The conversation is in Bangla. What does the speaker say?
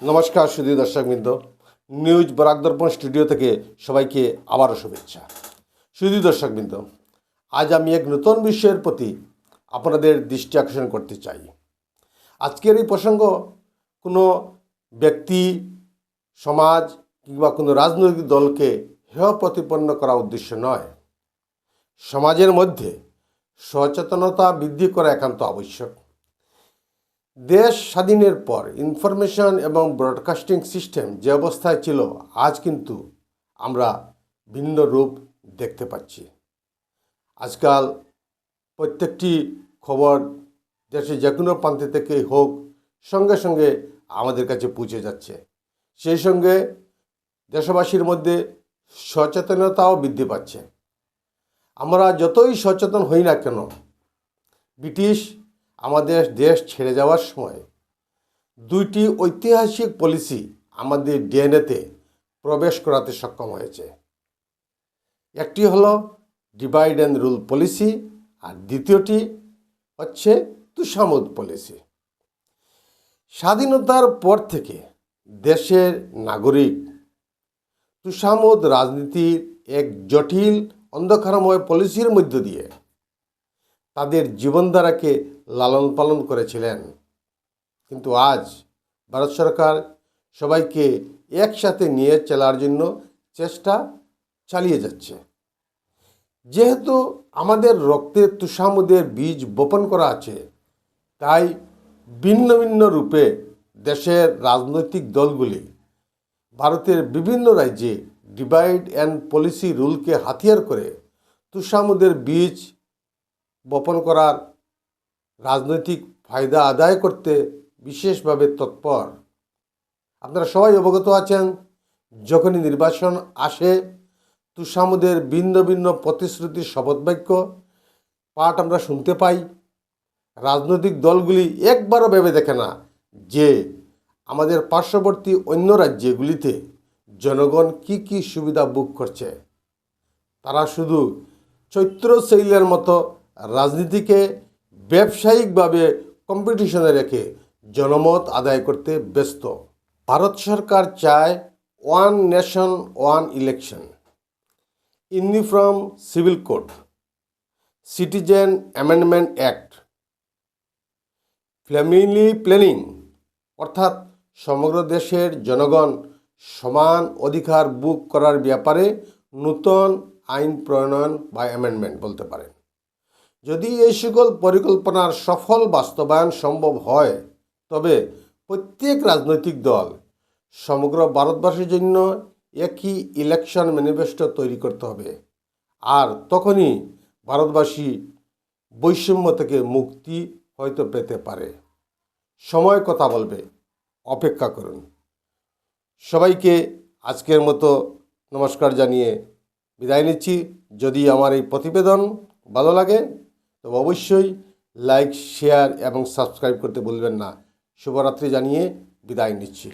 নমস্কার সুধী দর্শকবৃন্দ, নিউজ বরাক দর্পণ স্টুডিও থেকে সবাইকে আবারও শুভেচ্ছা। সুধী দর্শকবৃন্দ, আজ আমি এক নতুন বিষয়ের প্রতি আপনাদের দৃষ্টি আকর্ষণ করতে চাই। আজকের এই প্রসঙ্গ কোনো ব্যক্তি, সমাজ কিংবা কোনো রাজনৈতিক দলকে হেয় প্রতিপন্ন করা উদ্দেশ্য নয়। সমাজের মধ্যে সচেতনতা বৃদ্ধি করা একান্ত আবশ্যক। দেশ স্বাধীনের পর ইনফরমেশন এবং ব্রডকাস্টিং সিস্টেম যে অবস্থায় ছিল, আজ কিন্তু আমরা ভিন্ন রূপ দেখতে পাচ্ছি। আজকাল প্রত্যেকটি খবর দেশে যে কোনো প্রান্ত থেকে হোক, সঙ্গে সঙ্গে আমাদের কাছে পৌঁছে যাচ্ছে। সেই সঙ্গে দেশবাসীর মধ্যে সচেতনতাও বৃদ্ধি পাচ্ছে। আমরা যতই সচেতন হই না কেন, ব্রিটিশ আমাদের দেশ ছেড়ে যাওয়ার সময় দুইটি ঐতিহাসিক পলিসি আমাদের ডিএনএতে প্রবেশ করাতে সক্ষম হয়েছে। একটি হলো ডিভাইড অ্যান্ড রুল পলিসি, আর দ্বিতীয়টি হচ্ছে তুষামোদ পলিসি। স্বাধীনতার পর থেকে দেশের নাগরিক তুষামোদ রাজনীতির এক জটিল অন্ধকারময় পলিসির মধ্য দিয়ে তাদের জীবনধারাকে লালন পালন করেছিলেন। কিন্তু আজ ভারত সরকার সবাইকে একসাথে নিয়ে চলার জন্য চেষ্টা চালিয়ে যাচ্ছে। যেহেতু আমাদের রক্তে তুষামোদের বীজ বপন করা আছে, তাই ভিন্ন ভিন্ন রূপে দেশের রাজনৈতিক দলগুলি ভারতের বিভিন্ন রাজ্যে ডিভাইড অ্যান্ড পলিসি রুলকে হাতিয়ার করে তুষামোদের বীজ বপন করার রাজনৈতিক ফায়দা আদায় করতে বিশেষভাবে তৎপর। আপনারা সবাই অবগত আছেন, যখনই নির্বাচন আসে, তুষামোদের ভিন্ন ভিন্ন প্রতিশ্রুতির শপথবাক্য পাঠ আমরা শুনতে পাই। রাজনৈতিক দলগুলি একবারও ভেবে দেখে না যে আমাদের পার্শ্ববর্তী অন্য রাজ্যগুলিতে জনগণ কি কি সুবিধা ভোগ করছে। তারা শুধু চৈত্রশৈলের মতো রাজনীতিকে ব্যবসায়িকভাবে কম্পিটিশনে রেখে জনমত আদায় করতে ব্যস্ত। ভারত সরকার চায় one nation one election, uniform civil code, citizen amendment act, family planning, অর্থাৎ সমগ্র দেশের জনগণ সমান অধিকার ভোগ করার ব্যাপারে নূতন আইন প্রণয়ন বা অ্যামেন্ডমেন্ট বলতে পারেন। যদি এই সকল পরিকল্পনার সফল বাস্তবায়ন সম্ভব হয়, তবে প্রত্যেক রাজনৈতিক দল সমগ্র ভারতবাসীর জন্য একই ইলেকশন ম্যানিফেস্টো তৈরি করতে হবে। আর তখনই ভারতবাসী বৈষম্য থেকে মুক্তি হয়তো পেতে পারে। সময় কথা বলবে, অপেক্ষা করুন। সবাইকে আজকের মতো নমস্কার জানিয়ে বিদায় নিচ্ছি। যদি আমার এই প্রতিবেদন ভালো লাগে তবে অবশ্যই লাইক, শেয়ার এবং সাবস্ক্রাইব করতে ভুলবেন না। শুভরাত্রি জানিয়ে বিদায় নিচ্ছি।